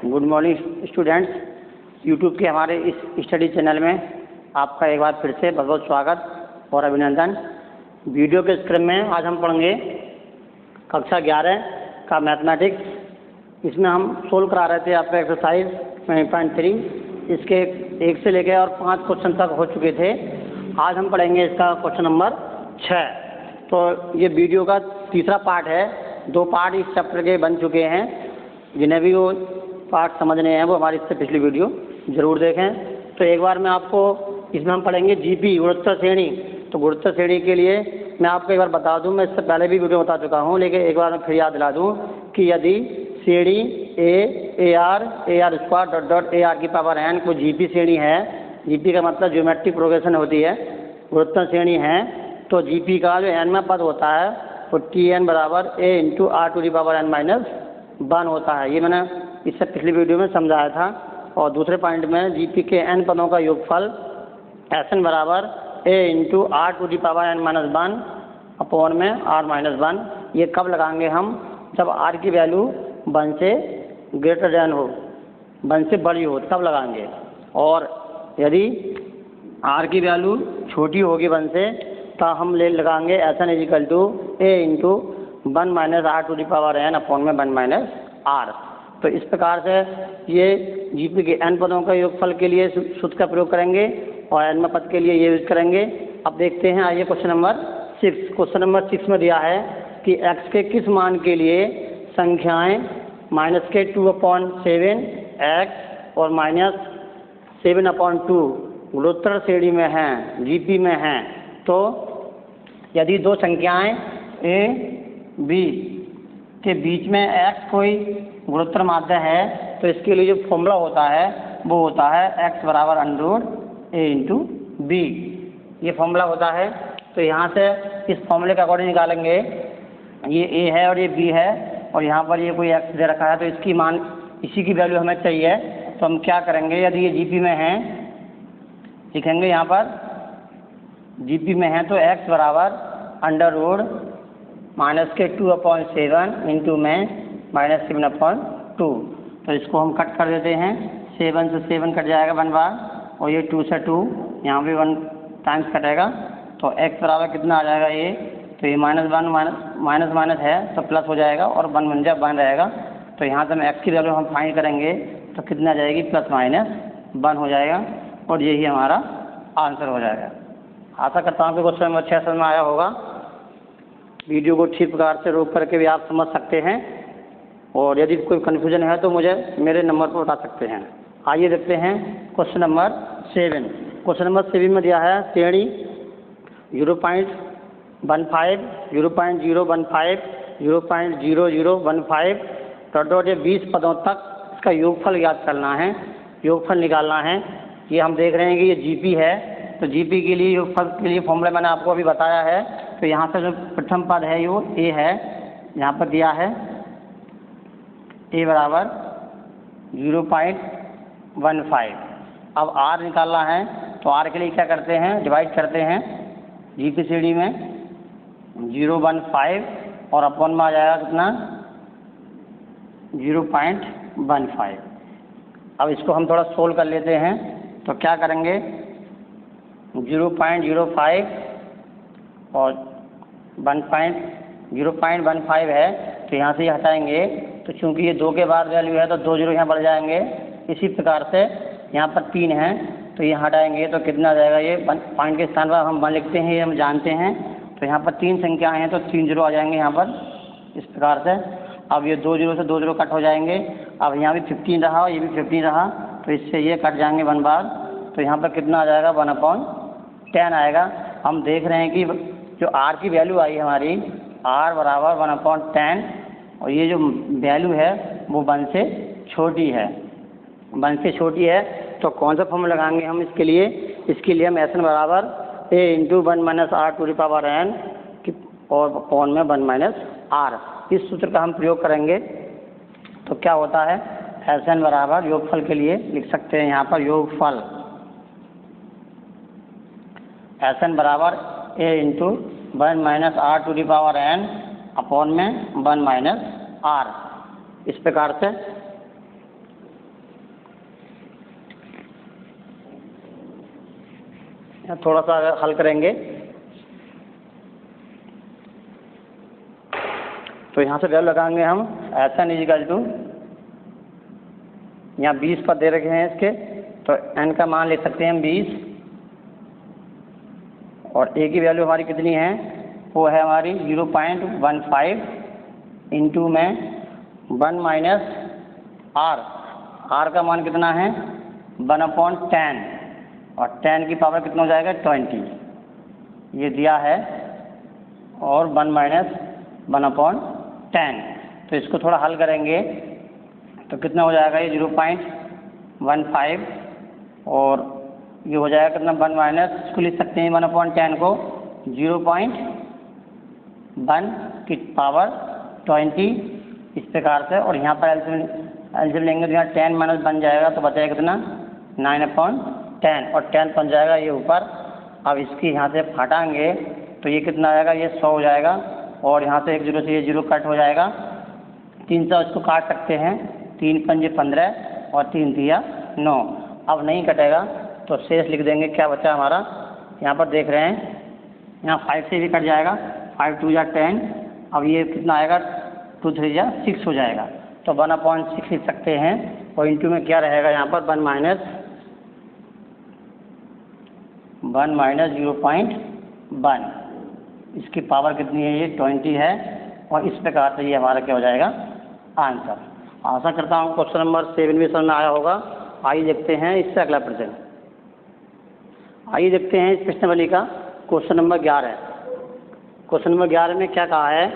Good morning students. YouTube के हमारे इस स्टडी चैनल में आपका एक बार फिर से बहुत बहुत स्वागत और अभिनंदन। वीडियो के क्रम में आज हम पढ़ेंगे कक्षा 11 का मैथमेटिक्स। इसमें हम सोल्व करा रहे थे आपका एक्सरसाइज 20.3। इसके 1 से लेकर और 5 क्वेश्चन तक हो चुके थे। आज हम पढ़ेंगे इसका क्वेश्चन नंबर 6। तो ये वीडियो का तीसरा पार्ट है। 2 पार्ट इस चैप्टर के बन चुके हैं। जिन्हें भी वो पार्ट समझने हैं वो हमारी इससे पिछली वीडियो ज़रूर देखें। तो एक बार मैं आपको इसमें हम पढ़ेंगे जीपी गुणोत्तर श्रेणी। तो गुणोत्तर श्रेणी के लिए मैं आपको एक बार बता दूं, मैं इससे पहले भी वीडियो बता चुका हूं, लेकिन एक बार मैं फिर याद दिला दूं कि यदि श्रेणी A R square dot dot A R की पावर एन कोई जीपी श्रेणी है, जीपी का मतलब ज्योमेट्रिक प्रोग्रेशन होती है, गुणोत्तर श्रेणी है, तो जीपी का जो एन में पद होता है वो टी एन बराबर a into r to the power n minus 1 होता है। ये मैंने इससे पिछली वीडियो में समझाया था। और दूसरे पॉइंट में जीपी के एन पदों का योगफल एस एन बराबर a into r to the power n minus 1 upon में आर माइनस 1। ये कब लगाएंगे हम? जब आर की वैल्यू 1 से ग्रेटर देन हो, 1 से बड़ी हो, तब लगाएंगे। और यदि आर की वैल्यू छोटी होगी 1 से, तो हम लगाएंगे S n is equal to a into 1 minus r to the power n upon में 1 माइनस आर। तो इस प्रकार से ये जीपी के एन पदों का योगफल के लिए सूत्र का प्रयोग करेंगे और एन में पद के लिए ये यूज करेंगे। अब देखते हैं, आइए क्वेश्चन नंबर 6। क्वेश्चन नंबर 6 में दिया है कि x के किस मान के लिए संख्याएं -2/7 x और -7/2 गुणोत्तर श्रेणी में हैं, जीपी में हैं। तो यदि 2 संख्याएं a b के बीच में x कोई गुणोत्तर माध्य है, तो इसके लिए जो फॉर्मूला होता है वो होता है x बराबर √ a इंटू बी। ये फॉर्मूला होता है। तो यहाँ से इस फॉर्मूले के अकॉर्डिंग निकालेंगे। ये a है और ये b है और यहाँ पर ये कोई x दे रखा है, तो इसकी मान इसी की वैल्यू हमें चाहिए। तो हम क्या करेंगे, यदि ये जीपी में है, लिखेंगे यहाँ पर जीपी में है, तो x बराबर √-2/7 इंटू में -7/2। तो इसको हम कट कर देते हैं। 7 से 7 कट जाएगा 1 बार, और ये 2 से 2 यहाँ भी 1 टाइम्स कटेगा। तो x बराबर कितना आ जाएगा ये? तो ये -1 माइनस है तो प्लस हो जाएगा और 1 बन जाए 1 रहेगा। तो यहाँ से हम x की वैल्यू हम फाइंड करेंगे तो कितना जाएगी? +-1 हो जाएगा और यही हमारा आंसर हो जाएगा। आशा करता हूँ कि क्वेश्चन नंबर 6 समझ में आया होगा। वीडियो को ठीक प्रकार से रोक करके भी आप समझ सकते हैं, और यदि कोई कन्फ्यूजन है तो मुझे मेरे नंबर पर बता सकते हैं। आइए देखते हैं क्वेश्चन नंबर 7। क्वेश्चन नंबर 7 में दिया है श्रेणी 0.15, 0.015, 0.0015 डॉट ये 20 पदों तक इसका योगफल ज्ञात करना है, योगफल निकालना है। ये हम देख रहे हैं कि ये जीपी है, तो जीपी के लिए योगफल के लिए फॉर्मूला मैंने आपको अभी बताया है। तो यहाँ से जो प्रथम पद है वो a है, यहाँ पर दिया है a बराबर 0.15। अब r निकालना है, तो r के लिए क्या करते हैं? डिवाइड करते हैं जीपी श्रेणी में 0.15 और अपॉन में आ जाएगा कितना? 0.15। अब इसको हम थोड़ा सोल्व कर लेते हैं। तो क्या करेंगे? 0.05 और 0.15 है, तो यहाँ से ये हटाएंगे। तो चूंकि ये 2 के बाद वैल्यू है तो 2 0 यहाँ बढ़ जाएंगे। इसी प्रकार से यहाँ पर 3 है, तो ये हटाएंगे तो कितना जाएगा? ये पॉइंट के स्थान पर हम 1 लिखते हैं, ये हम जानते हैं। तो यहाँ पर 3 संख्याएँ हैं तो 3 0 आ जाएंगे यहाँ पर, इस प्रकार से। अब ये 2 0 से 2 0 कट हो जाएंगे। अब यहाँ भी 15 रहा और ये भी 15 रहा, तो इससे ये कट जाएंगे 1 बार। तो यहाँ पर कितना आ जाएगा? 1/10 आएगा। हम देख रहे हैं कि जो r की वैल्यू आई हमारी, r बराबर 1/10, और ये जो वैल्यू है वो 1 से छोटी है, 1 से छोटी है। तो कौन सा फॉर्मूला लगाएंगे हम इसके लिए? इसके लिए हम एस एन बराबर a into 1 minus r to the power n और अपॉन में 1 माइनस आर, इस सूत्र का हम प्रयोग करेंगे। तो क्या होता है? एस एन बराबर योगफल के लिए लिख सकते हैं यहाँ पर योगफल एस एन बराबर a into 1 minus r to the power n upon में 1 माइनस आर। इस प्रकार से थोड़ा सा हल करेंगे तो यहाँ से वैल्यू लगाएंगे हम SN इजिकल टू, यहाँ 20 पर दे रखे हैं इसके, तो n का मान ले सकते हैं हम 20, और a की वैल्यू हमारी कितनी है, वो है हमारी 0.15 इंटू में 1 माइनस r, r का मान कितना है 1/10, और 10 की पावर कितना हो जाएगा 20, ये दिया है, और 1 माइनस 1/10, तो इसको थोड़ा हल करेंगे तो कितना हो जाएगा, ये 0.15, और ये हो जाएगा कितना 1 माइनस, इसको लिख सकते हैं 1/10 को 0.1 की पावर 20 इस प्रकार से, और यहाँ पर एलसीएम लेंगे तो यहाँ 10 माइनस बन जाएगा, तो बचेगा कितना 9/10, और 10 बन जाएगा ये ऊपर। अब इसकी यहाँ से हटाएंगे तो ये कितना आएगा, ये 100 हो जाएगा, और यहाँ से 1 0 से ये 0 कट हो जाएगा, 3 से इसको काट सकते हैं, 3 पंजे 15 और 3 दिया 9, अब नहीं कटेगा तो शेष लिख देंगे, क्या बचा हमारा, यहाँ पर देख रहे हैं, यहाँ 5 से भी कट जाएगा, 5 2 या 10, अब ये कितना आएगा 2 3 या 6 हो जाएगा, तो 1/6 लिख सकते हैं, और इंटू में क्या रहेगा यहाँ पर 1 माइनस 0.1, इसकी पावर कितनी है, ये 20 है, और इस प्रकार से ये हमारा क्या हो जाएगा आंसर। आशा करता हूँ क्वेश्चन नंबर 7 भी समझ में आया होगा। आइए देखते हैं इससे अगला प्रश्न। आइए देखते हैं इस प्रश्नावली का क्वेश्चन नंबर 11। क्वेश्चन नंबर 11 में क्या कहा है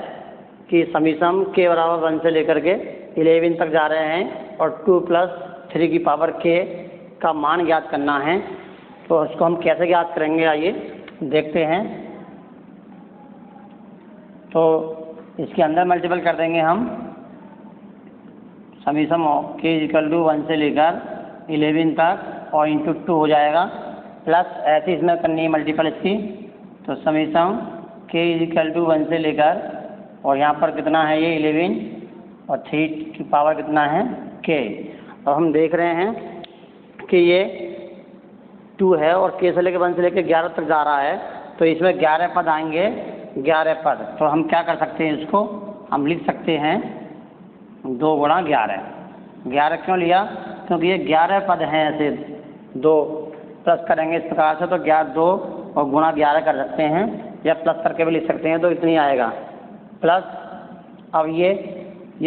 कि समीसम k बराबर 1 से लेकर के 11 तक जा रहे हैं, और 2 + 3 की पावर k का मान ज्ञात करना है, तो उसको हम कैसे ज्ञात करेंगे, आइए देखते हैं। तो इसके अंदर मल्टीपल कर देंगे हम, समीसम k = 1 से लेकर 11 तक, और इंटू 2 हो जाएगा, प्लस ऐसे इसमें करनी है मल्टीपल इसकी, तो समीसम k = 1 से लेकर, और यहाँ पर कितना है ये 11, और 3 की पावर कितना है k। अब हम देख रहे हैं कि ये 2 है, और k से लेकर 1 से लेकर 11 तक जा रहा है, तो इसमें 11 पद आएंगे, 11 पद, तो हम क्या कर सकते हैं, इसको हम लिख सकते हैं 2 × 11। 11 क्यों लिया, क्योंकि ये 11 पद हैं, ऐसे 2 प्लस करेंगे इस प्रकार से, तो 2 और गुणा 11 कर सकते हैं, या प्लस करके भी लिख सकते हैं, तो इतनी आएगा प्लस। अब ये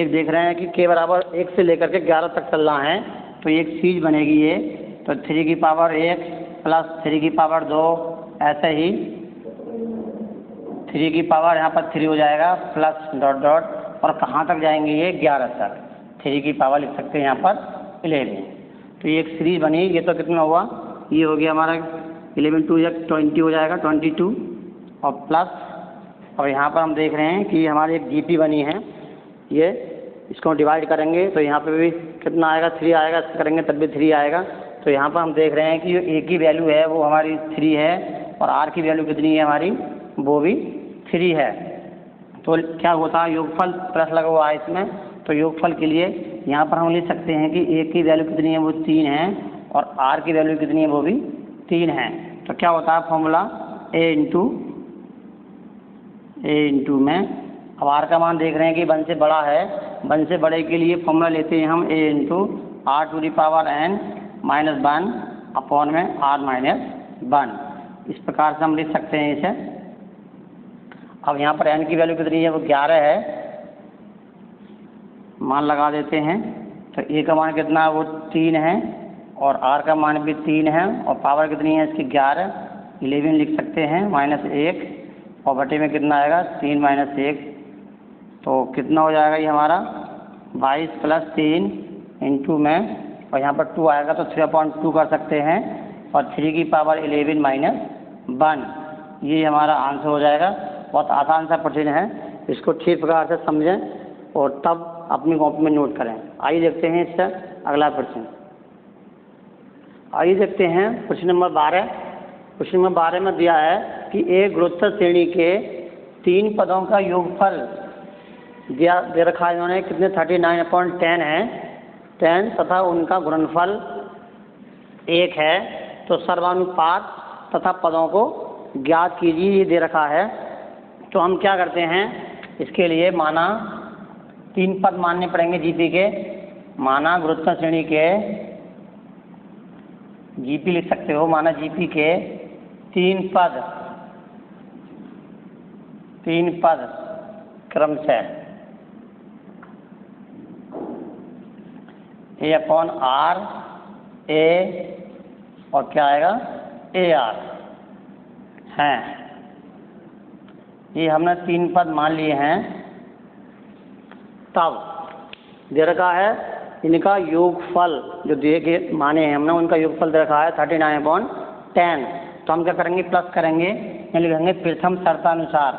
देख रहे हैं कि k बराबर 1 से लेकर के 11 तक चल रहा है, तो एक सीरीज बनेगी ये, तो 3 की पावर 1 प्लस 3 की पावर 2, ऐसे ही 3 की पावर यहाँ पर 3 हो जाएगा, प्लस डॉट डॉट, और कहाँ तक जाएंगे ये 11 तक, 3 की पावर लिख सकते हैं यहाँ पर 11, तो ये एक सीरीज बनी। ये तो कितना हुआ, ये हो गया हमारा 11 2 या 20 हो जाएगा 22, और प्लस, और यहाँ पर हम देख रहे हैं कि हमारी एक GP बनी है, ये इसको डिवाइड करेंगे तो यहाँ पे भी कितना आएगा 3 आएगा, इसको करेंगे तब भी 3 आएगा, तो यहाँ पर हम देख रहे हैं कि जो A की वैल्यू है वो हमारी 3 है, और R की वैल्यू कितनी है हमारी, वो भी 3 है। तो क्या होता है, योगफल प्लस लगा हुआ है इसमें, तो योगफल के लिए यहाँ पर हम लिख सकते हैं कि A की वैल्यू कितनी है, वो 3 है, और R की वैल्यू कितनी है, वो भी 3 है। तो क्या होता है फॉर्मूला, A इंटू में, अब R का मान देख रहे हैं कि 1 से बड़ा है, 1 से बड़े के लिए फॉर्मूला लेते हैं हम A into R⁴ n - 1 upon में R - 1, इस प्रकार से हम लिख सकते हैं इसे। अब यहाँ पर n की वैल्यू कितनी है, वो 11 है, मान लगा देते हैं, तो A का मान कितना है, वो 3 है, और R का मान भी 3 है, और पावर कितनी है इसकी 11 लिख सकते हैं, -1, और बटे में कितना आएगा 3 - 1, तो कितना हो जाएगा ये हमारा 22 + 3 इंटू में, और यहाँ पर 2 आएगा तो 3/2 कर सकते हैं, और 3 की पावर 11 - 1, ये हमारा आंसर हो जाएगा। बहुत आसान सा प्रश्न है, इसको ठीक प्रकार से समझें और तब अपनी कॉपी में नोट करें। आइए देखते हैं इससे अगला प्रश्न। आइए देखते हैं प्रश्न नंबर 12। प्रश्न नंबर 12 में दिया है कि एक गुणोत्तर श्रेणी के 3 पदों का योगफल दे रखा है इन्होंने, कितने 39/10 है, 10 तथा उनका गुणनफल 1 है, तो सर्वानुपात तथा पदों को ज्ञात कीजिए, ये दे रखा है। तो हम क्या करते हैं, इसके लिए माना 3 पद मानने पड़ेंगे जीपी के। माना गुरुत्वाकर्षण श्रेणी के जीपी लिख सकते हो, माना जीपी के 3 पद क्रमशः ए अपॉन आर ए और क्या आएगा ए आर हैं। ये हमने 3 पद मान लिए हैं। तब दे रखा है इनका योगफल, जो दिए के माने हैं हमने, उनका योगफल दे रखा है 39/10। तो हम क्या करेंगे, प्लस करेंगे, यहाँ लिखेंगे प्रथम शर्तानुसार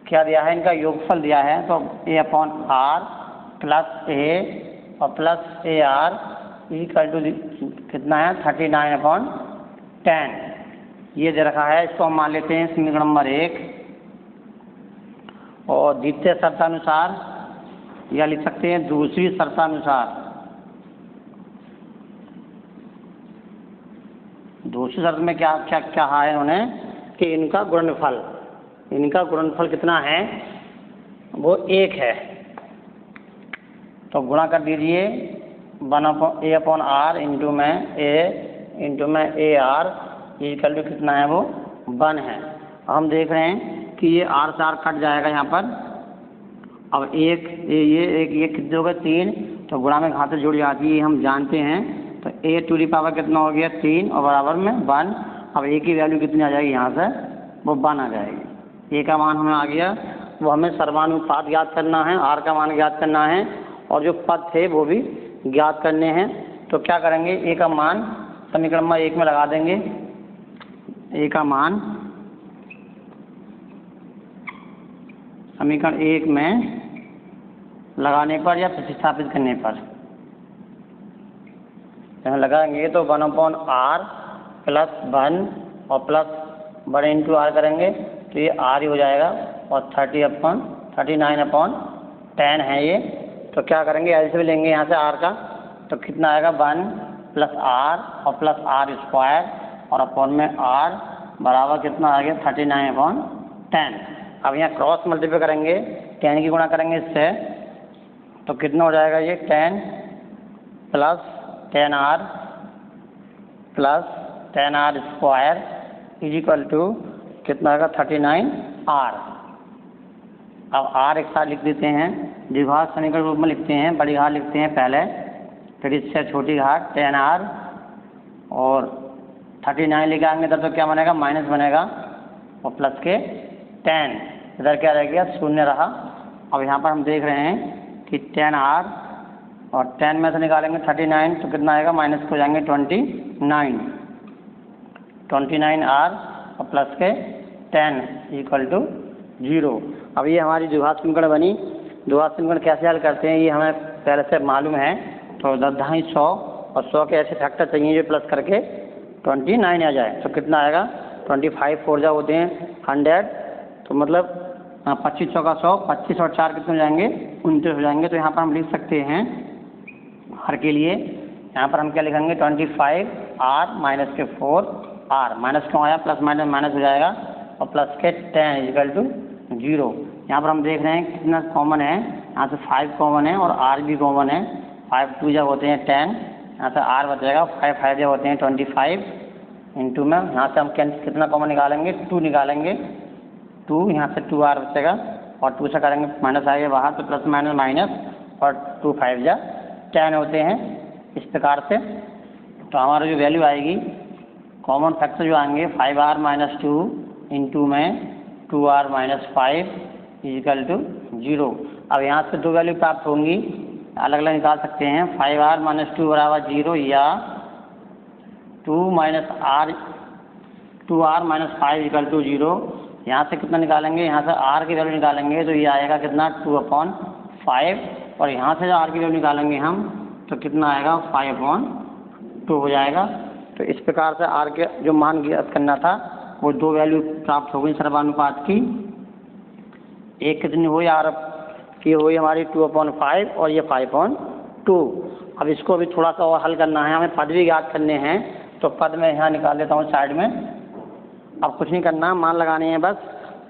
क्या दिया है, इनका योगफल दिया है। तो a upon r plus a और plus a r equal to कितना है 39/10। ये दे रखा है। इसको हम मान लेते हैं समीकरण नंबर 1। और द्वितीय शर्तानुसार या लिख सकते हैं दूसरी शर्तानुसार। दूसरी शर्त में क्या क्या कहा है इन्होंने कि इनका गुणनफल कितना है, वो 1 है। तो गुणा कर दीजिए 1 ए अपॉन आर इंटू में ए आर इक्वल टू कितना है, वो 1 है। हम देख रहे हैं कि ये आर से आर कट जाएगा यहाँ पर। अब ये कितने हो गए 3, तो गुणा में घात जुड़ जाती है, हम जानते हैं। तो ए टू दी पावर कितना हो गया 3 और बराबर में 1। अब ए की वैल्यू कितनी आ जाएगी, यहाँ से वो 1 आ जाएगी। ए का मान हमें आ गया। वो हमें सर्वानुपात ज्ञात करना है, आर का मान ज्ञात करना है और जो पद थे वो भी ज्ञात करने हैं। तो क्या करेंगे, ए का मान समीकरण नंबर 1 में लगा देंगे। ए का मान समीकरण 1 में लगाने पर या प्रतिस्थापित करने पर यहाँ लगाएंगे तो 1/r प्लस 1 और प्लस 1 इंटू आर करेंगे तो ये आर ही हो जाएगा। और 39/10 है ये। तो क्या करेंगे, एलसीएम लेंगे यहाँ से आर का, तो कितना आएगा 1 प्लस आर और प्लस आर स्क्वायर और अपॉन में आर बराबर कितना आ गया 39/10। अब यहाँ क्रॉस मल्टीप्लाई करेंगे, 10 की गुणा करेंगे इससे, तो कितना हो जाएगा ये 10 plus 10r plus 10r square is equal to कितना आएगा 39r। अब r एक साथ लिख देते हैं, द्विघात समीकरण रूप में लिखते हैं। बड़ी घात लिखते हैं पहले, फिर इससे छोटी घात 10r और 39 लेके आएंगे तब तो क्या बनेगा, माइनस बनेगा और प्लस के 10, इधर क्या रह गया 0 रहा। अब यहाँ पर हम देख रहे हैं कि 10r और 10 में से निकालेंगे 39 तो कितना आएगा, माइनस हो जाएंगे 29r और प्लस के 10 इक्वल टू 0। अब ये हमारी द्विघात समीकरण बनी। द्विघात समीकरण कैसे हल करते हैं ये हमें पहले से मालूम है। तो 250 और 100 के ऐसे फैक्टर चाहिए जो प्लस करके 29 आ जाए। तो कितना आएगा 25 4 जा होते हैं 100, तो मतलब 25 का 100, 25 और 4 कितने हो जाएंगे 29 हो जाएंगे। तो यहाँ पर हम लिख सकते हैं हर के लिए, यहाँ पर हम क्या लिखेंगे 25r माइनस के 4r, माइनस क्यों आया, प्लस माइनस माइनस हो जाएगा और प्लस के 10 इक्वल टू 0। यहाँ पर हम देख रहे हैं कितना कॉमन है, यहाँ से 5 कॉमन है और r भी कॉमन है। 5 2 जब होते हैं 10, यहाँ से r बचेगा, 5 5 जब होते हैं 25 इंटू में यहाँ से हम कितना कॉमन निकालेंगे 2 निकालेंगे, 2 यहाँ से 2r बचेगा और 2 से करेंगे माइनस आएगा बाहर, तो प्लस माइनस माइनस और 2 5 जा 10 होते हैं इस प्रकार से। तो हमारा जो वैल्यू आएगी कॉमन फैक्टर जो आएंगे 5r माइनस 2 इंटू में 2r माइनस 5 इजिकल टू 0। अब यहाँ से 2 वैल्यू प्राप्त होंगी, अलग अलग निकाल सकते हैं। 5r माइनस 2 बराबर 0 या 2r माइनस 5 इक्वल टू 0। यहाँ से कितना निकालेंगे, यहाँ से r की वैल्यू निकालेंगे तो ये आएगा कितना 2/5 और यहाँ से जो r की वैल्यू निकालेंगे हम तो कितना आएगा 5/2 हो जाएगा। तो इस प्रकार से r के जो मान ज्ञात करना था वो 2 वैल्यू प्राप्त हो गई सर्वानुपात की। एक कितनी हुई r की हुई हमारी 2/5 और ये 5/2। 2। अब इसको भी थोड़ा सा और हल करना है, हमें पद भी ज्ञात करने हैं। तो पद में यहाँ निकाल देता हूँ साइड में। अब कुछ नहीं करना, मान लगाने हैं बस।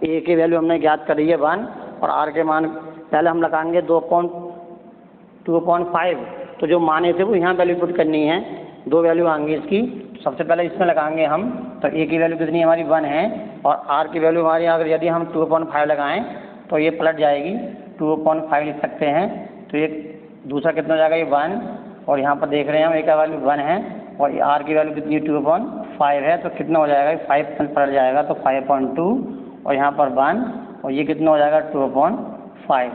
ए की वैल्यू हमने ज्ञात करी है 1 और आर के मान पहले हम लगाएंगे 2.5। तो जो माने थे वो यहाँ वैल्यू पुट करनी है, 2 वैल्यू आएंगी इसकी। तो सबसे पहले इसमें लगाएंगे हम। तो ए की वैल्यू कितनी हमारी 1 है और आर की वैल्यू हमारी अगर यदि हम 2.5 लगाएं तो ये पलट जाएगी, 2.5 लिख सकते हैं। तो ये दूसरा कितना हो जाएगा, ये 1 और यहाँ पर देख रहे हैं हम ए का वैल्यू 1 है और आर की वैल्यू कितनी 2.5 है। तो कितना हो जाएगा, 5 पलट जाएगा। तो 5.2 और यहाँ पर 1 और ये कितना हो जाएगा 2.5।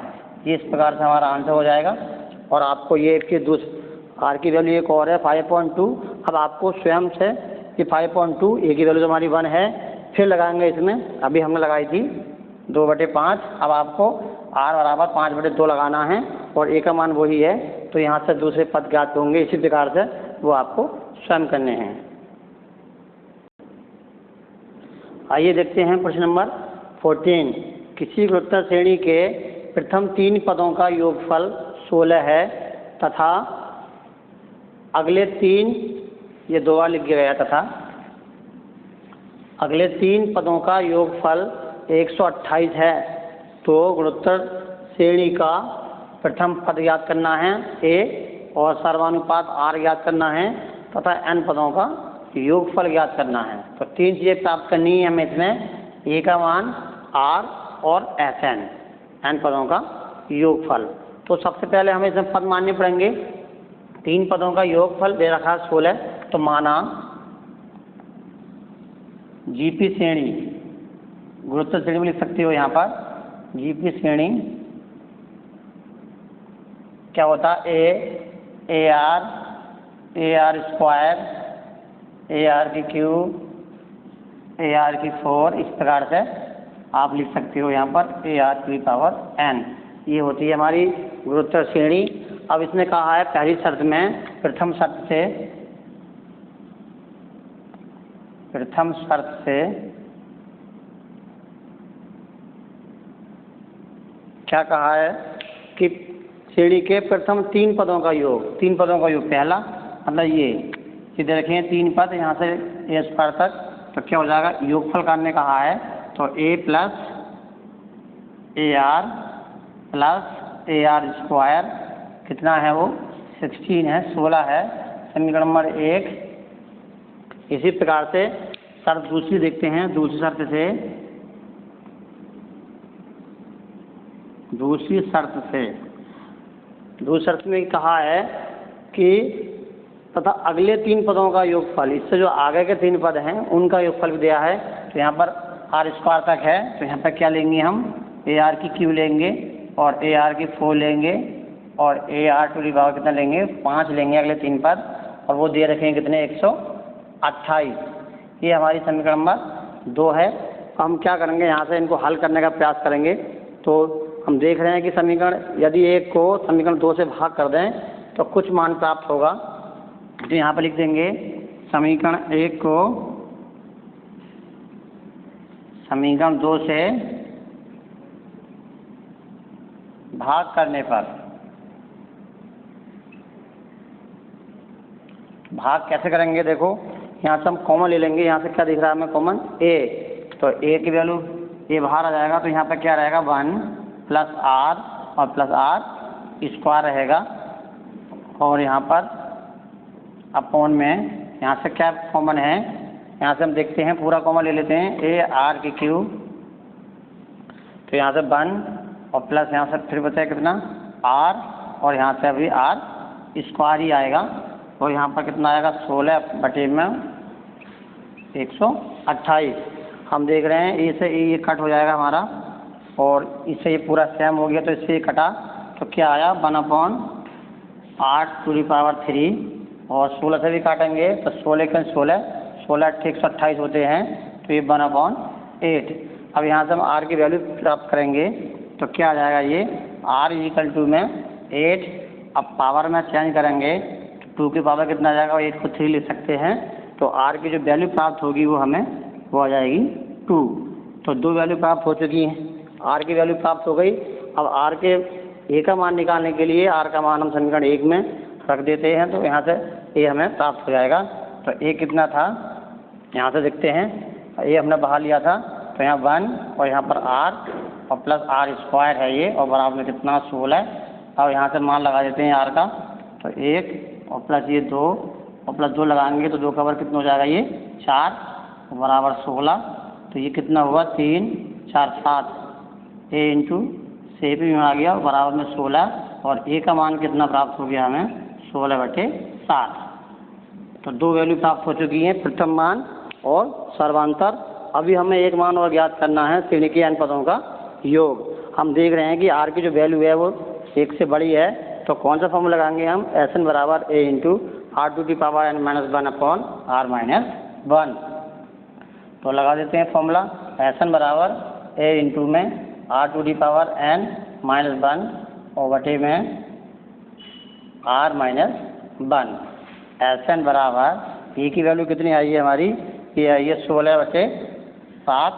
ये इस प्रकार से हमारा आंसर हो जाएगा। और आपको ये इसकी आर की वैल्यू एक और है 5.2। अब आपको स्वयं से कि 5.2 ए की वैल्यू तो हमारी 1 है, फिर लगाएंगे इसमें। अभी हमने लगाई थी 2/5। अब आपको आर बराबर 5/2 लगाना है और ए का मान वही है। तो यहाँ से दूसरे पद ज्ञात होंगे, इसी प्रकार से वो आपको स्वयं करने हैं। आइए देखते हैं प्रश्न नंबर 14। किसी गुणोत्तर श्रेणी के प्रथम 3 पदों का योगफल 16 है तथा अगले 3, ये 2 बार लिख गया, तथा अगले 3 पदों का योगफल 128 है। तो गुणोत्तर श्रेणी का प्रथम पद ज्ञात करना है ए और सर्वानुपात आर ज्ञात करना है तथा n पदों का योगफल ज्ञात करना है। तो 3 चीज़ें प्राप्त करनी है हमें इसमें, ए का मान, आर और n पदों का योगफल। तो सबसे पहले हमें इसमें पद मानने पड़ेंगे। 3 पदों का योगफल दे रखा 16। तो माना जीपी श्रेणी, गुणोत्तर श्रेणी में लिख सकते हो यहाँ पर। जीपी श्रेणी क्या होता है, A R square, A R की क्यूब, ए आर की 4, इस प्रकार से आप लिख सकते हो यहाँ पर ए आर की पावर n। ये होती है हमारी गुणोत्तर श्रेणी। अब इसने कहा है पहली शर्त में, प्रथम शर्त से क्या कहा है कि श्रेणी के प्रथम 3 पदों का योग, 3 पदों का योग, पहला मतलब ये सीधे रखें 3 पद यहाँ से ए स्क्वायर तक। तो क्या हो जाएगा, योगफल करने कहा है। तो ए प्लस ए आर स्क्वायर कितना है, वो 16 है, 16 है, समीकरण नंबर 1। इसी प्रकार से शर्त दूसरी देखते हैं। दूसरी शर्त में कहा है कि तथा अगले 3 पदों का योगफल, इससे जो आगे के 3 पद हैं उनका योगफल भी दिया है। तो यहाँ पर आर स्क्वायर तक है, तो यहाँ पर क्या लेंगे हम, ए आर की क्यू लेंगे और ए आर की 4 लेंगे और a r to the power कितना लेंगे, 5 लेंगे अगले 3 पद। और वो दे रखेंगे कितने, 128। ये हमारी समीकरण नंबर 2 है। हम क्या करेंगे, यहाँ से इनको हल करने का प्रयास करेंगे। तो हम देख रहे हैं कि समीकरण यदि 1 को समीकरण 2 से भाग कर दें तो कुछ मान प्राप्त होगा। तो यहाँ पर लिख देंगे समीकरण 1 को समीकरण 2 से भाग करने पर, भाग कैसे करेंगे, देखो यहाँ से हम कॉमन ले लेंगे। यहाँ से क्या दिख रहा है हमें कॉमन, ए। तो ए की वैल्यू ए बाहर आ जाएगा। तो यहाँ पे क्या रहेगा, 1 प्लस आर और प्लस आर स्क्वायर रहेगा। और यहाँ पर अपॉन में यहाँ से क्या कॉमन है, यहाँ से हम देखते हैं पूरा कॉमन ले लेते हैं, ए आर की क्यूब। तो यहाँ से 1 और प्लस यहाँ से फिर बचा कितना, आर, और यहाँ से अभी आर स्क्वायर ही आएगा। और यहाँ पर कितना आएगा, 16 बटे में 128। हम देख रहे हैं ए से ये कट हो जाएगा हमारा और इससे ये पूरा सेम हो गया। तो इससे ये कटा तो क्या आया, 1/8 टू दी पावर 3। और 16 से भी काटेंगे तो 16 के 16 128 होते हैं। तो ये 1/8। अब यहाँ से हम आर की वैल्यू प्राप्त करेंगे तो क्या आ जाएगा, ये आर इक्वल टू में 8। अब पावर में चेंज करेंगे तो 2 की पावर कितना आ जाएगा, 8 को 3 लिख सकते हैं। तो आर की जो वैल्यू प्राप्त होगी वो हमें वो आ जाएगी 2। तो 2 वैल्यू प्राप्त हो चुकी हैं, आर की वैल्यू प्राप्त हो गई। अब आर के ए का मान निकालने के लिए आर का मान हम समीकरण 1 में रख देते हैं, तो यहाँ से ए हमें प्राप्त हो जाएगा। तो ए कितना था, यहाँ से देखते हैं, ए हमने बाहर लिया था, तो यहाँ 1 और यहाँ पर आर और प्लस आर स्क्वायर है ये, और बराबर में कितना 16। अब यहाँ से मान लगा देते हैं आर का, तो 1 और प्लस ये 2 और प्लस 2 लगाएंगे तो 2 का वर्ग कितना हो जाएगा, ये 4 बराबर 16। तो ये कितना हुआ 3 4 7, ए इंटू सेप में आ गया बराबर में 16, और ए का मान कितना प्राप्त हो गया हमें 16/7। तो 2 वैल्यू प्राप्त हो चुकी हैं, प्रथम मान और सर्वांतर। अभी हमें एक मान और ज्ञात करना है, श्रेणी के n पदों का योग। हम देख रहे हैं कि r की जो वैल्यू है वो 1 से बड़ी है, तो कौन सा फॉर्मूला लगाएंगे हम, Sn बराबर a into r to the power n minus 1 upon r minus 1। तो लगा देते हैं फॉर्मूला, Sn बराबर a इंटू में r to the power n minus 1 और बटे में r माइनस 1। Sn बराबर e की वैल्यू कितनी आई है हमारी, ये आई है 16/7,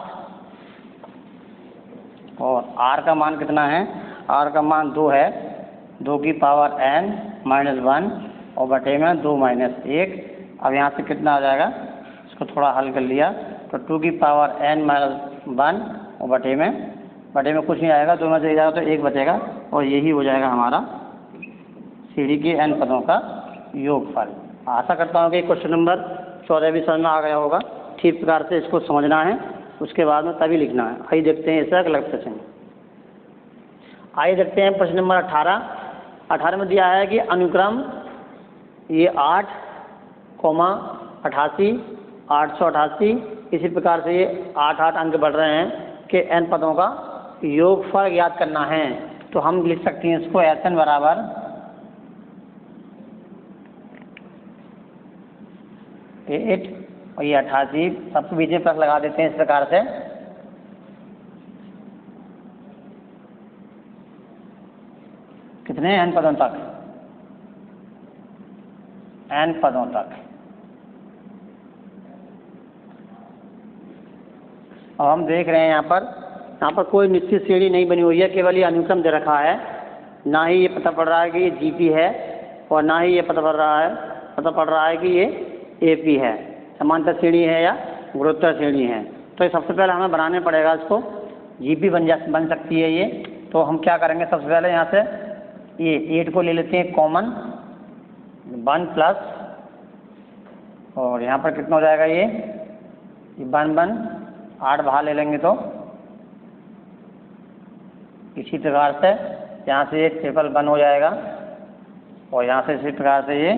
और r का मान कितना है, r का मान 2 है, 2 की पावर n माइनस 1 और बटे में 2 माइनस 1। अब यहाँ से कितना आ जाएगा, इसको थोड़ा हल कर लिया तो 2 की पावर n माइनस 1 और बटे में कुछ नहीं आएगा, 2 में से जाएगा तो 1 बचेगा, और यही हो जाएगा हमारा सीढ़ी के n पदों का योगफल। आशा करता हूँ कि क्वेश्चन नंबर 14 भी समझ में आ गया होगा। ठीक प्रकार से इसको समझना है, उसके बाद में तभी लिखना है। आइए देखते हैं इसका अगला प्रश्न। आइए देखते हैं प्रश्न नंबर 18 में दिया है कि अनुक्रम ये 8, 88, 888, इसी प्रकार से ये 8 अंक बढ़ रहे हैं कि n पदों का योगफल ज्ञात करना है। तो हम लिख सकते हैं इसको Sn बराबर 8 और ये 88, सबके बीच में प्लस लगा देते हैं इस प्रकार से। कितने n पदों तक, n पदों तक। अब हम देख रहे हैं यहाँ पर कोई निश्चित श्रेणी नहीं बनी हुई है, केवल ये अनुक्रम दे रखा है। ना ही ये पता पड़ रहा है कि ये जीपी है, और ना ही ये पता पड़ रहा है कि ये एपी है, समांतर श्रेणी है या गुणोत्तर श्रेणी है। तो ये सबसे पहले हमें बनाने पड़ेगा इसको, जीपी बन सकती है ये। तो हम क्या करेंगे, सबसे पहले यहाँ से ये 8 को ले लेते हैं कॉमन, 1 प्लस, और यहाँ पर कितना हो जाएगा, ये 1 8 बाहर ले लेंगे तो इसी प्रकार से यहाँ से ये 1 हो जाएगा, और यहाँ से इसी प्रकार से ये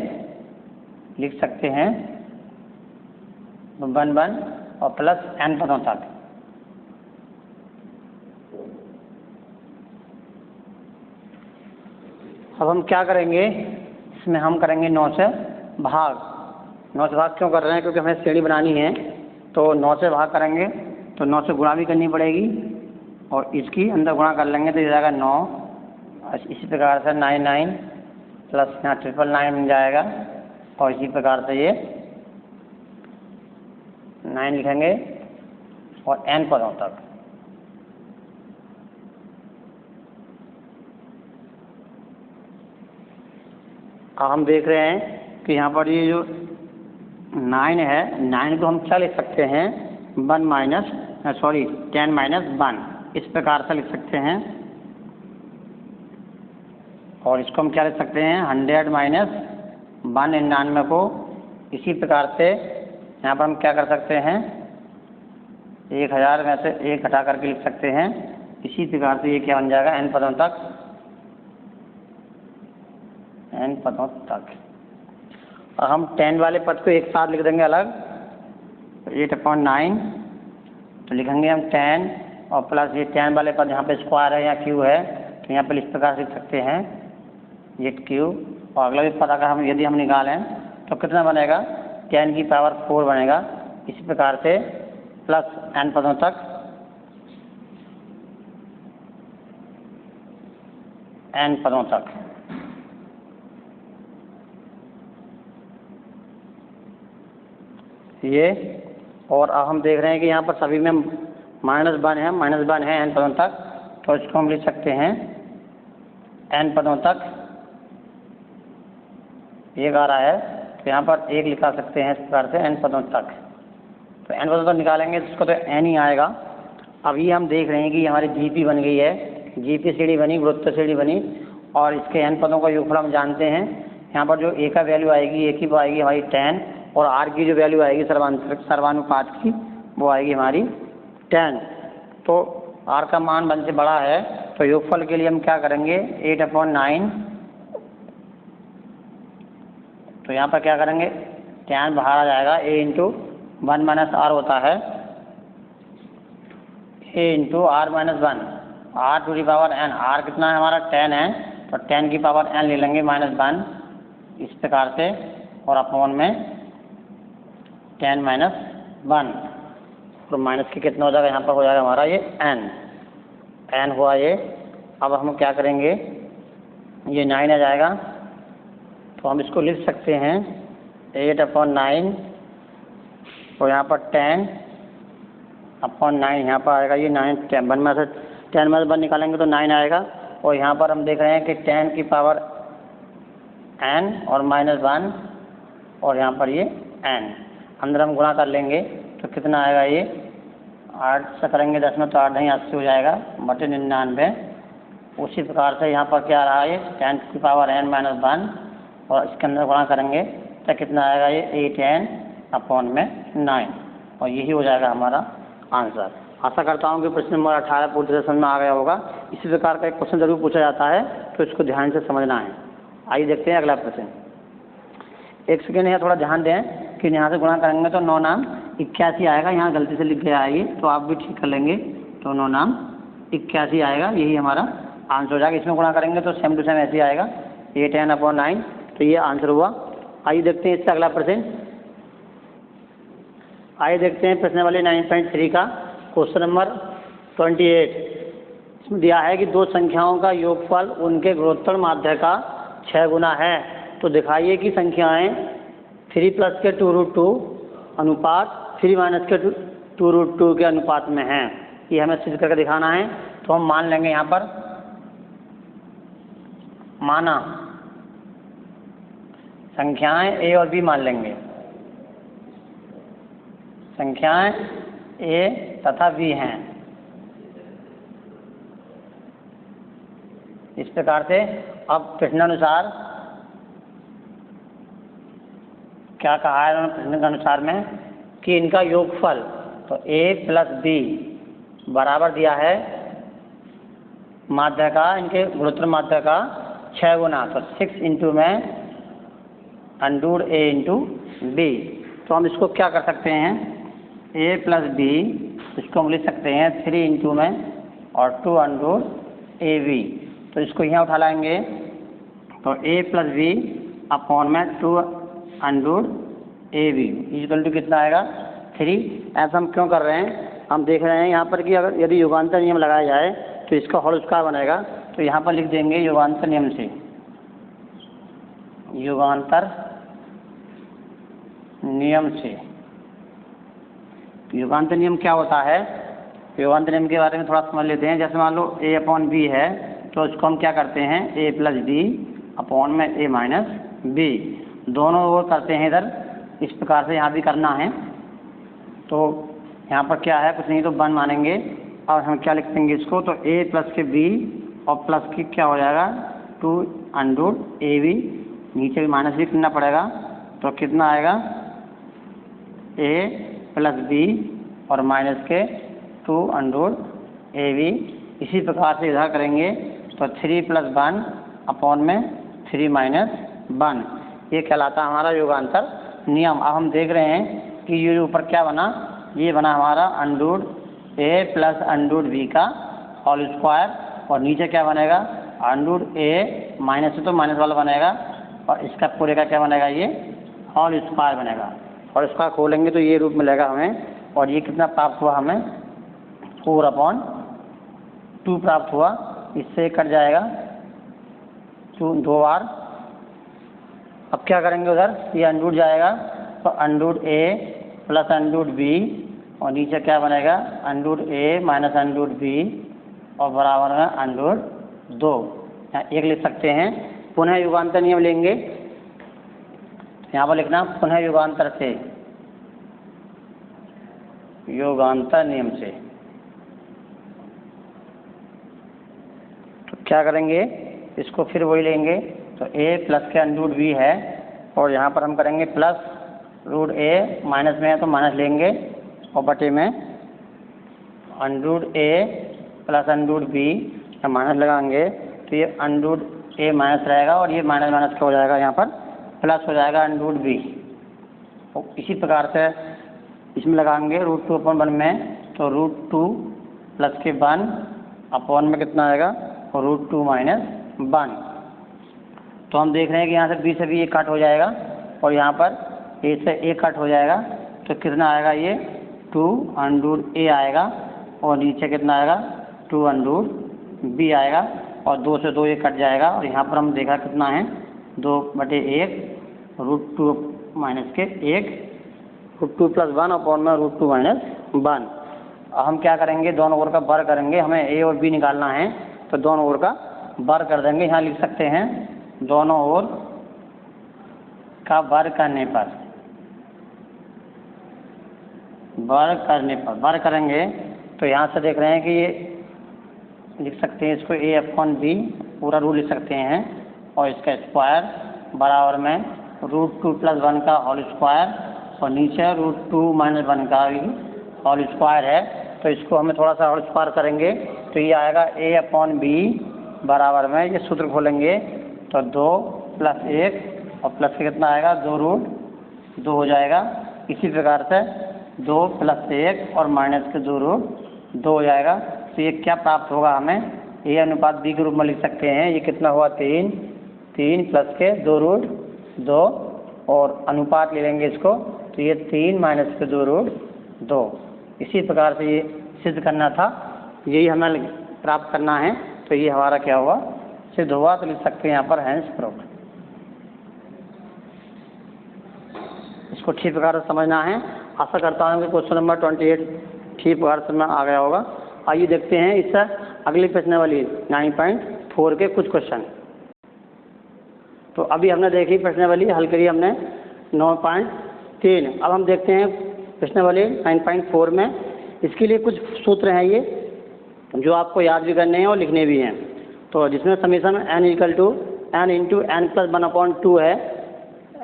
लिख सकते हैं 1 और प्लस n पदों तक। अब हम क्या करेंगे, इसमें हम करेंगे 9 से भाग। 9 से भाग क्यों कर रहे हैं, क्योंकि हमें श्रेणी बनानी है, तो 9 से भाग करेंगे तो 9 से गुणा भी करनी पड़ेगी, और इसकी अंदर गुणा कर लेंगे तो ये जाएगा 9। इसी प्रकार से 99 प्लस यहाँ 999 मिल जाएगा, और इसी प्रकार से ये 9 लिखेंगे और n पदों तक। अब हम देख रहे हैं कि यहाँ पर ये जो 9 है, 9 को हम क्या लिख सकते हैं, 10 माइनस 1, इस प्रकार से लिख सकते हैं। और इसको हम क्या लिख सकते हैं, 100 माइनस 1 99 को इसी प्रकार से यहाँ पर हम क्या कर सकते हैं, 1000 में से 1 घटा करके लिख सकते हैं। इसी प्रकार से ये क्या बन जाएगा, n पदों तक, n पदों तक। और हम 10 वाले पद को एक साथ लिख देंगे अलग, 8/9, तो लिखेंगे हम 10 और प्लस ये 10 वाले पद यहाँ पे स्क्वायर है या क्यू है, तो यहाँ पे इस प्रकार से लिख सकते हैं 8Q। और अगला भी पद अगर यदि हम निकालें तो कितना बनेगा, 10 की पावर 4 बनेगा। इसी प्रकार से प्लस n पदों तक, n पदों तक। ये, और अब हम देख रहे हैं कि यहाँ पर सभी में -1 है, -1 है n पदों तक, तो इसको हम लिख सकते हैं n पदों तक 1 आ रहा है, तो यहाँ पर 1 लिखा सकते हैं इस प्रकार से n पदों तक। तो n पदों तक निकालेंगे तो इसको तो n ही आएगा। अभी हम देख रहे हैं कि हमारी GP बन गई है, GP सीढ़ी बनी, गुरुत्व सीढ़ी बनी, और इसके n पदों का योगफल हम जानते हैं। यहाँ पर जो a का वैल्यू आएगी, a की वो आएगी हमारी 10, और r की जो वैल्यू आएगी सर्वानुपात की, वो आएगी हमारी 10। तो r का मान 1 से बड़ा है, तो योगफल के लिए हम क्या करेंगे, 8/9। तो यहाँ पर क्या करेंगे, 10 बाहर आ जाएगा, a इंटू 1 माइनस r होता है, a into r minus 1, r to the power n। r कितना है हमारा 10 है, तो 10 की पावर n ले लेंगे -1 इस प्रकार से, और अपॉन में 10 माइनस 1, तो माइनस के कितना हो जाएगा, यहाँ पर हो जाएगा हमारा ये n हुआ ये। अब हम क्या करेंगे, ये 9 आ जाएगा, तो हम इसको लिख सकते हैं 8/9, और यहाँ पर 10/9 यहाँ पर आएगा, ये 9 1 में से 10 में से 1 निकालेंगे तो 9 आएगा। और यहाँ पर हम देख रहे हैं कि 10 की पावर n और -1, और यहाँ पर ये n, अंदर हम गुणा कर लेंगे तो कितना आएगा, ये 8 से करेंगे 10 में, तो 8 नहीं 80 हो जाएगा, बटे 99। उसी प्रकार से यहाँ पर क्या रहा, ये 10 की पावर n -1, और इसके अंदर गुणा करेंगे तो कितना आएगा, ये 8n/9, और यही हो जाएगा हमारा आंसर। आशा करता हूँ कि प्रश्न नंबर 18 पूरी तरह समझ में आ गया होगा। इसी प्रकार का एक क्वेश्चन जरूर पूछा जाता है, तो इसको ध्यान से समझना है। आइए देखते हैं अगला प्रश्न। एक सेकेंड यहाँ थोड़ा ध्यान दें कि यहाँ से गुणा करेंगे तो 9 नाम 81 आएगा, यहाँ गलती से लिख गया है ये, तो आप भी ठीक कर लेंगे, तो 9 नाम 81 आएगा, यही हमारा आंसर हो जाएगा। इसमें गुणा करेंगे तो सेम टू सेम ऐसे ही आएगा, 8n/9, तो ये आंसर हुआ। आइए देखते हैं इससे अगला प्रश्न। आइए देखते हैं प्रश्न वाले 9.3 का क्वेश्चन नंबर 28। इसमें दिया है कि दो संख्याओं का योगफल उनके गुणोत्तर माध्य का 6 गुना है, तो दिखाइए कि संख्याएं 3 + के 2√2 अनुपात 3 - के 2√2 के अनुपात में हैं। ये हमें सिद्ध करके दिखाना है। तो हम मान लेंगे, यहाँ पर माना संख्याएं a और b मान लेंगे, संख्याएं a तथा b हैं। इस प्रकार से अब प्रश्नानुसार क्या कहा है प्रश्न के अनुसार में कि इनका योगफल, तो a + b बराबर दिया है माध्य का, इनके गुणोत्तर माध्य का 6 गुना, तो 6 इंटू में √a इंटू b। तो हम इसको क्या कर सकते हैं, a + b, इसको हम लिख सकते हैं 3 इंटू में और 2√ab। तो इसको यहाँ उठा लाएंगे तो a + b अपॉन में 2√ab इक्वल टू कितना आएगा, 3। ऐसा हम क्यों कर रहे हैं, हम देख रहे हैं यहाँ पर कि अगर यदि युगांतर नियम लगाया जाए तो इसका होल स्क्वायर बनेगा। तो यहाँ पर लिख देंगे युगांतर नियम से, युगांतर नियम से। युगांतर नियम क्या होता है, युगांतर नियम के बारे में थोड़ा समझ लेते हैं। जैसे मान लो a/b है, तो इसको हम क्या करते हैं, a + b अपॉन में a - b, दोनों ओर करते हैं इधर, इस प्रकार से यहाँ भी करना है। तो यहाँ पर क्या है, कुछ नहीं तो 1 मानेंगे, और हम क्या लिख देंगे इसको, तो a + के b और प्लस की क्या हो जाएगा 2√ab, नीचे भी माइनस भी करना पड़ेगा, तो कितना आएगा a + b और माइनस के 2√ab। इसी प्रकार से इधर करेंगे तो 3 + 1 अपॉन में 3 - 1, ये कहलाता है हमारा युगांतर नियम। अब हम देख रहे हैं कि ये ऊपर क्या बना, ये बना हमारा √a + √b का होल स्क्वायर, और नीचे क्या बनेगा √a माइनस से तो माइनस वाला बनेगा, और इसका पूरे का क्या बनेगा, ये होल स्क्वायर बनेगा। और इसका खोलेंगे तो ये रूप मिलेगा हमें, और ये कितना प्राप्त हुआ हमें 4/2 प्राप्त हुआ। इससे कट जाएगा 2 बार। अब क्या करेंगे, उधर ये अंडूट जाएगा, तो √a + √b, और नीचे क्या बनेगा √a - √b और बराबर में √2। यहाँ 1 लिख सकते हैं। पुनः युगांतर नियम लेंगे, यहाँ पर लिखना पुनः युगांतर से, युगांतर नियम से। तो क्या करेंगे, इसको फिर वही लेंगे, तो a प्लस के अंडर b है, और यहाँ पर हम करेंगे प्लस रूट a, माइनस में है तो माइनस लेंगे, और बटे में under a plus under b, minus लगाएंगे तो ये अंडर a माइनस रहेगा, और ये माइनस माइनस क्या हो जाएगा, यहाँ पर प्लस हो जाएगा अंडर b। और इसी प्रकार से इसमें लगाएंगे √2/1 में, तो √2 प्लस के 1 अपॉन में कितना आएगा, और √2 माइनस 1। तो हम देख रहे हैं कि यहाँ से b से भी ये कट हो जाएगा, और यहाँ पर a से a कट हो जाएगा, तो कितना आएगा, ये 2 अंडर a आएगा, और नीचे कितना आएगा, 2 अंडर b आएगा, और 2 से 2 ये कट जाएगा, और यहाँ पर हम देखा कितना है, 2/1 √2 माइनस के 1, √2 + 1 अपॉन में √2 माइनस 1। अब हम क्या करेंगे, दोनों ओर का वर्ग करेंगे, हमें a और b निकालना है, तो दोनों ओर का वर्ग कर देंगे। यहाँ लिख सकते हैं दोनों ओर का वर्ग करने पर, वर्ग करेंगे तो यहाँ से देख रहे हैं कि ये लिख सकते हैं, इसको a/b पूरा रूल लिख सकते हैं, और इसका स्क्वायर बराबर में √2 + 1 का होल स्क्वायर, और नीचे √2 - 1 का भी होल स्क्वायर है। तो इसको हमें थोड़ा सा होल स्क्वायर करेंगे, तो ये आएगा a/b बराबर में, ये सूत्र खोलेंगे तो 2 + 1, और प्लस से कितना आएगा, 2√2 हो जाएगा। इसी प्रकार से 2 + 1 और माइनस के 2√2 हो जाएगा। तो ये क्या प्राप्त होगा, हमें a अनुपात b के रूप में लिख सकते हैं। ये कितना हुआ, 3 प्लस के 2√2, और अनुपात ले लेंगे इसको, तो ये 3 माइनस के 2√2। इसी प्रकार से ये सिद्ध करना था, यही हमें प्राप्त करना है। तो ये हमारा क्या हुआ, सिद्ध हुआ। तो लिख सकते हैं यहाँ पर हैंस प्रूव्ड। इसको ठीक प्रकार से समझना है। आशा करता हूँ कि क्वेश्चन नंबर 28 ठीक प्रकार से में आ गया होगा। आइए देखते हैं इससे अगली प्रश्नावली 9.4 के कुछ क्वेश्चन। तो अभी हमने देखी प्रश्नावली, हल करी हमने 9.3। अब हम देखते हैं प्रश्नावली 9.4 में। इसके लिए कुछ सूत्र हैं ये, जो आपको याद भी करने हैं और लिखने भी हैं। तो जिसमें समीशन n = n × n+1/2 है,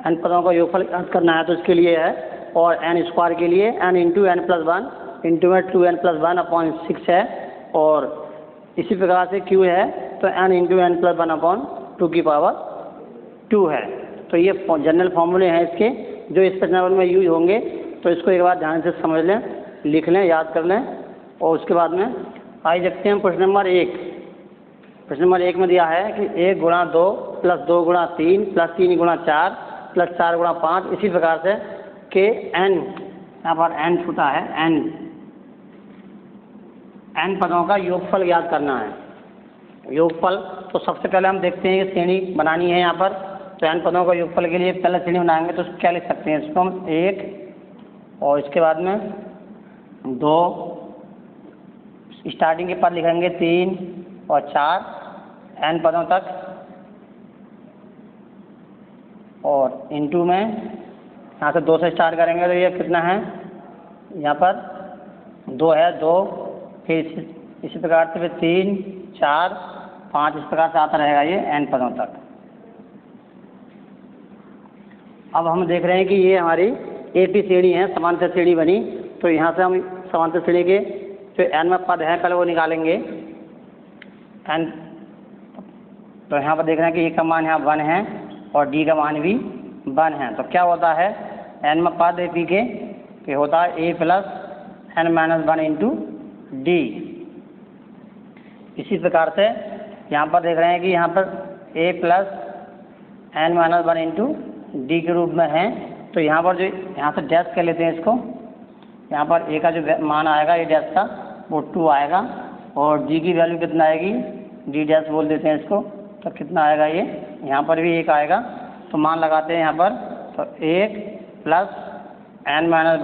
n पदों का योगफल ज्ञात करना है, तो इसके लिए है। और n² के लिए n × n+1 इंटू में 2n+1/6 है, और इसी प्रकार से q है तो n × n+1/2 है। तो ये जनरल फॉर्मूले हैं इसके, जो इस प्रश्नावली में यूज होंगे। तो इसको एक बार ध्यान से समझ लें, लिख लें, याद कर लें, और उसके बाद में आइए देखते हैं प्रश्न नंबर 1। प्रश्न नंबर 1 में दिया है कि 1 × 2 + 2 × 3 + 3 × 4 + 4 × 5, इसी प्रकार से के n, यहाँ पर n छूटा है, n पदों का योगफल ज्ञात करना है। योगफल तो सबसे पहले हम देखते हैं कि श्रेणी बनानी है यहाँ पर। तो n पदों का योगफल के लिए पहले श्रेणी बनाएंगे, तो क्या लिख सकते हैं, इसको हम 1, और इसके बाद में 2, स्टार्टिंग के पद लिखेंगे 3 और 4 n पदों तक, और इंटू में यहाँ से 2 से स्टार्ट करेंगे, तो ये कितना है, यहाँ पर 2 है, 2, फिर इसी प्रकार से फिर 3, 4, 5, इस प्रकार से आता रहेगा ये n पदों तक। अब हम देख रहे हैं कि ये हमारी एक ही श्रेणी है, समांतर श्रेणी बनी। तो यहाँ से हम समांतर श्रेणी के जो n में पद हैं पहले वो निकालेंगे n। तो यहाँ पर देख रहे हैं कि ए का मान यहाँ 1 है, और d का मान भी 1 है। तो क्या होता है, n में पद p के, तो होता है a + n-1 × d। इसी प्रकार से यहाँ पर देख रहे हैं कि यहाँ पर a + n-1 × d के रूप में है। तो यहाँ पर जो यहाँ से डैश कर लेते हैं इसको, यहाँ पर a का जो मान आएगा a डैश का वो 2 आएगा, और d की वैल्यू कितना आएगी, d डैश बोल देते हैं इसको, तो कितना आएगा ये, यहाँ पर भी 1 आएगा। तो मान लगाते हैं यहाँ पर, तो 1 + n-1 ×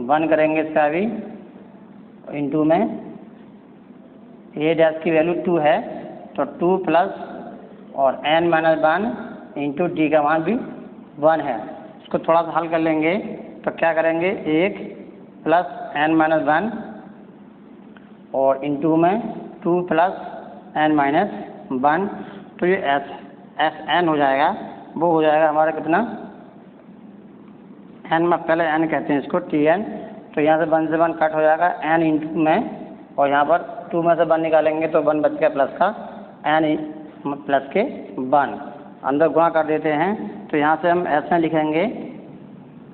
1 करेंगे इसका भी, इंटू में a डैश की वैल्यू 2 है, तो 2 प्लस और n माइनस 1 इंटू डी का मान भी 1 है। इसको थोड़ा सा हल कर लेंगे तो क्या करेंगे, 1 प्लस n माइनस 1 और इंटू में 2 प्लस n माइनस 1, तो ये एस एन हो जाएगा, वो हो जाएगा हमारा कितना, n में पहले n कहते हैं इसको Tn, तो यहाँ से 1 से 1 कट हो जाएगा n इंटू में, और यहाँ पर 2 में से 1 निकालेंगे तो 1 बच गया प्लस का n प्लस के 1, अंदर गुणा कर देते हैं तो यहाँ से हम ऐसे लिखेंगे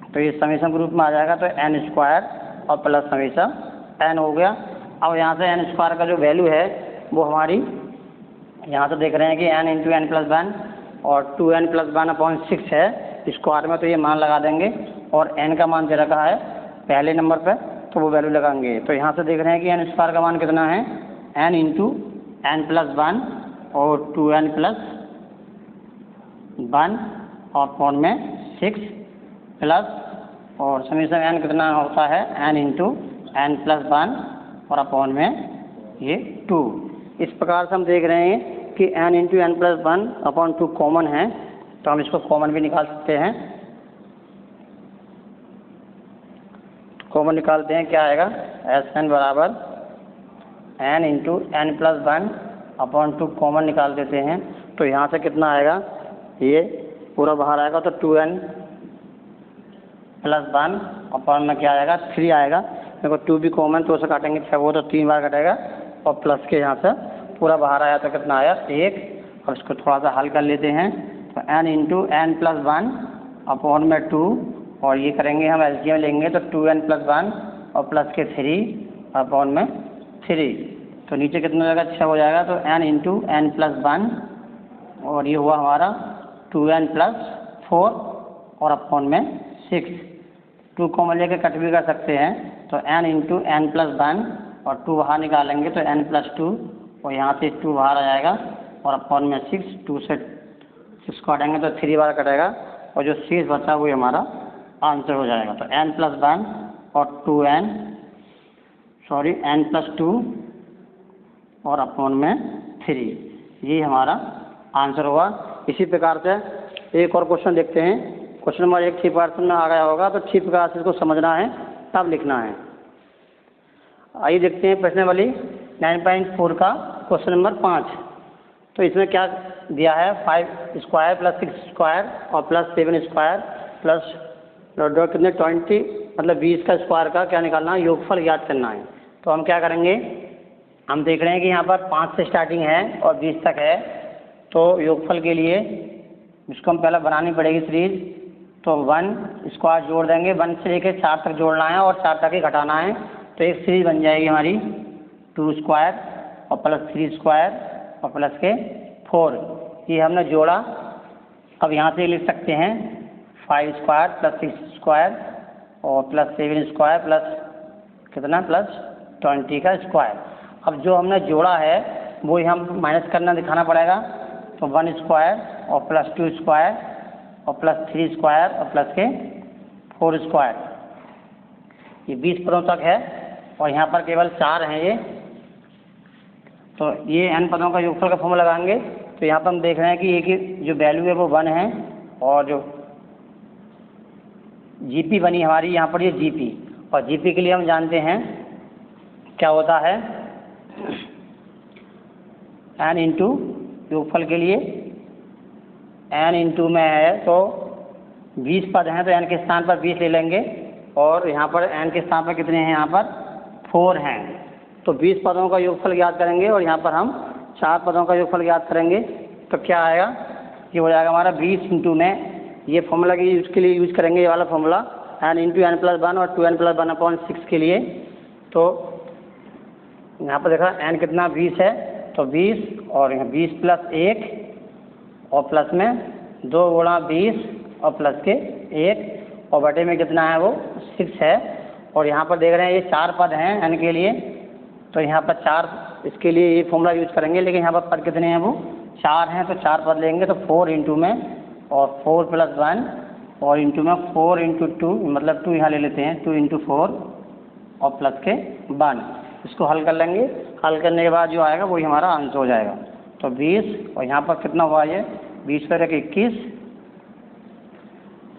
तो ये समीशन के रूप में आ जाएगा, तो n स्क्वायर और प्लस समीशन n हो गया। अब यहाँ से n स्क्वायर का जो वैल्यू है वो हमारी यहाँ से देख रहे हैं कि n इंटू एन प्लस 1 और 2n प्लस 1/6 है स्क्वायर में, तो ये मान लगा देंगे और n का मान दे रखा है पहले नंबर पर, तो वो वैल्यू लगाएंगे। तो यहाँ से देख रहे हैं कि n स्क्वायर का मान कितना है, n इंटू एन प्लस 1 और 2n प्लस 1 और अपॉन में 6 प्लस और समीशन n कितना होता है, n इंटू एन प्लस 1 और अपॉन में ये 2। इस प्रकार से हम देख रहे हैं कि n into n plus 1 upon 2 common है, तो हम इसको कॉमन भी निकाल सकते हैं। कॉमन निकालते हैं, क्या आएगा, एस एन बराबर n into n plus 1 upon 2 common निकाल देते हैं, तो यहाँ से कितना आएगा, ये पूरा बाहर आएगा तो 2n प्लस 1 अपॉन में क्या आएगा, 3 आएगा। देखो 2 भी कॉमन तो उसे काटेंगे 6, वो तो 3 बार कटेगा और प्लस के यहाँ से पूरा बाहर आया तो कितना आया, 1। और इसको थोड़ा सा हल कर लेते हैं तो n into n plus 1 upon में 2, और ये करेंगे हम एलसीएम लेंगे तो 2n प्लस 1 और प्लस के 3 अपॉन में 3, तो नीचे कितना हो जाएगा, 6 हो जाएगा। तो n इंटू एन प्लस 1 और ये हुआ हमारा 2n प्लस 4 और अपॉन में 6, 2 कॉमन लेके कट भी कर सकते हैं, तो n इंटू एन प्लस 1 और 2 बाहर निकालेंगे तो n प्लस 2 और यहाँ से 2 बाहर आ जाएगा और अपॉन में 6, 2 से 6 काटेंगे तो 3 बार कटेगा और जो शेष बचा वो हमारा आंसर हो जाएगा। तो n प्लस 1 और 2n n प्लस 2 और अपॉन में 3, ये हमारा आंसर हुआ। इसी प्रकार से एक और क्वेश्चन देखते हैं। क्वेश्चन नंबर 1 3% में आ गया होगा, तो 3 प्रकार से इसको समझना है तब लिखना है। आइए देखते हैं प्रश्न वाली 9.4 का क्वेश्चन नंबर 5। तो इसमें क्या दिया है, 5 स्क्वायर प्लस 6 स्क्वायर और प्लस 7 स्क्वायर प्लस कितने 20 मतलब 20 का स्क्वायर का क्या निकालना है, योगफल ज्ञात करना है। तो हम क्या करेंगे, हम देख रहे हैं कि यहाँ पर 5 से स्टार्टिंग है और 20 तक है, तो योगफल के लिए इसको हम पहले बनानी पड़ेगी सीरीज। तो 1 स्क्वायर जोड़ देंगे, 1 से लेकर 4 तक जोड़ना है और 4 तक ही घटाना है, तो एक सीरीज बन जाएगी हमारी 2 स्क्वायर और प्लस 3 स्क्वायर और प्लस के 4, ये हमने जोड़ा। अब यहाँ से लिख सकते हैं 5 स्क्वायर प्लस 6 स्क्वायर और प्लस 7 स्क्वायर प्लस कितना प्लस 20 का स्क्वायर। अब जो हमने जोड़ा है वो हम माइनस करना दिखाना पड़ेगा, तो 1 स्क्वायर और प्लस 2 स्क्वायर और प्लस 3 स्क्वायर और प्लस के 4 स्क्वायर, ये 20 पदों तक है और यहाँ पर केवल 4 हैं ये, तो ये n पदों का योगफल का फॉर्मूला लगाएंगे। तो यहाँ पर हम देख रहे हैं कि एक जो वैल्यू है वो 1 है और जो जीपी बनी हमारी यहाँ पर ये जीपी, और जीपी के लिए हम जानते हैं क्या होता है, n इंटू योगफल के लिए n इंटू में है तो 20 पद हैं तो n के स्थान पर 20 ले लेंगे, और यहाँ पर n के स्थान पर कितने हैं, यहाँ पर 4 हैं, तो 20 पदों का योगफल ज्ञात करेंगे और यहाँ पर हम 4 पदों का योगफल ज्ञात करेंगे। तो क्या आएगा, ये हो जाएगा हमारा 20 इंटू में, ये फॉर्मूला की उसके लिए यूज करेंगे, ये वाला formula n into n plus 1 और 2n प्लस 1/6 के लिए। तो यहाँ पर देखा n कितना 20 है, तो 20 और यहाँ 20 प्लस 1 और प्लस में 2 गुणा 20 और प्लस के 1 और बटे में कितना है वो 6 है, और यहाँ पर देख रहे हैं ये 4 पद हैं n के लिए, तो यहाँ पर 4 इसके लिए ये फॉर्मूला यूज करेंगे, लेकिन यहाँ पर पद कितने हैं वो 4 हैं, तो 4 पद लेंगे तो 4 इंटू में और 4 प्लस 1 और इंटू में 4 इंटू 2 मतलब 2 यहाँ ले लेते हैं, 2 इंटू 4 और प्लस के 1, इसको हल कर लेंगे। हल करने के बाद जो आएगा वही हमारा आंसर हो जाएगा। तो 20 और यहाँ पर कितना हुआ ये 20 पर 21,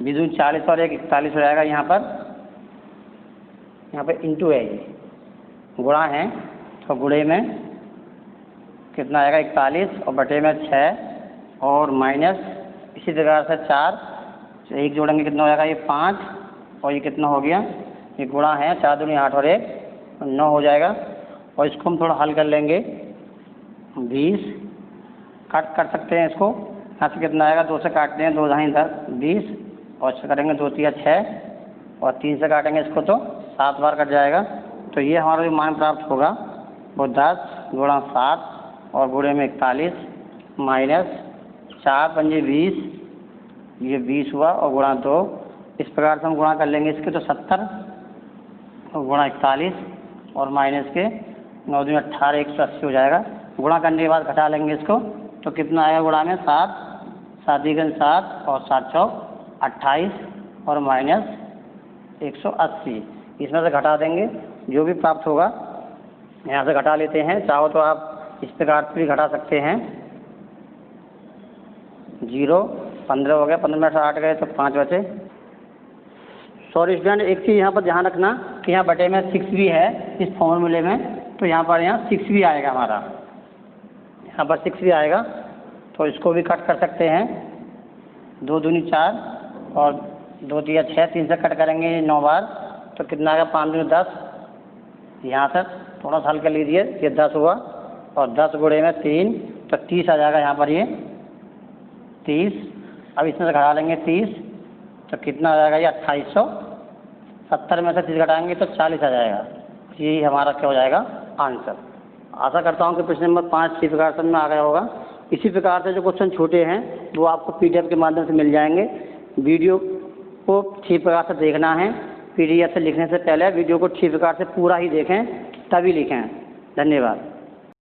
20 40 और 1 41 हो जाएगा। यहाँ पर इंटू है, ये गुणा है तो गुणे में कितना आएगा 41 और बटे में 6 और माइनस इसी प्रकार से 4, तो 1 जोड़ेंगे कितना हो जाएगा ये 5 और ये कितना हो गया, ये गुणा है 4 दूनी 8 और 1 9 हो जाएगा। और इसको हम थोड़ा हल कर लेंगे, 20 काट कर सकते हैं इसको, यहाँ से कितना आएगा 2 से काटते हैं 2 ढाई 10 20 और इससे करेंगे 2 3 6 और 3 से काटेंगे इसको तो 7 बार कट जाएगा। तो ये हमारा जो मान प्राप्त होगा वो 10 गुणा 7 और गुणे में 41 माइनस 4 पंजे 20, ये 20 हुआ और गुणा 2, इस प्रकार से हम गुणा कर लेंगे इसके तो 70 और गुणा 41 और माइनस के 9 दूनी 18 180 हो जाएगा। गुणा करने के बाद घटा लेंगे इसको तो कितना आएगा गुणा में 7 7 गुण 7 और 7 चौक 28 और माइनस 180, इसमें से घटा देंगे जो भी प्राप्त होगा यहाँ से घटा लेते हैं। चाहो तो आप इस प्रकार से भी घटा सकते हैं, 0 15 हो गया, 15 में से 8 गए तो 5 बचे। सॉरी स्टूडेंट, एक चीज़ यहाँ पर ध्यान रखना कि यहाँ बटे में 6 भी है इस फॉर्मूले में, तो यहाँ पर 6 भी आएगा हमारा, यहाँ पर 6 भी आएगा तो इसको भी कट कर सकते हैं। 2 दूनी 4 और 2 3 6, 3 से कट करेंगे 9 बार तो कितना आएगा 5 दूनी 10, यहाँ से थोड़ा सा हल कर लीजिए, ये 10 हुआ और 10 गुणे में 3 तो 30 आ जाएगा यहाँ पर ये 30। अब इसमें से घटा लेंगे 30 तो कितना आ जाएगा ये 2870 में से 30 घटाएंगे तो 40 आ जाएगा। यही हमारा क्या हो जाएगा आंसर। आशा करता हूँ कि प्रश्न नंबर 5 इसी प्रकार समझ में आ गया होगा। इसी प्रकार से जो क्वेश्चन छोटे हैं वो आपको PDF के माध्यम से मिल जाएंगे। वीडियो को ठीक प्रकार से देखना है, PDF से लिखने से पहले वीडियो को ठीक प्रकार से पूरा ही देखें तभी लिखें। धन्यवाद।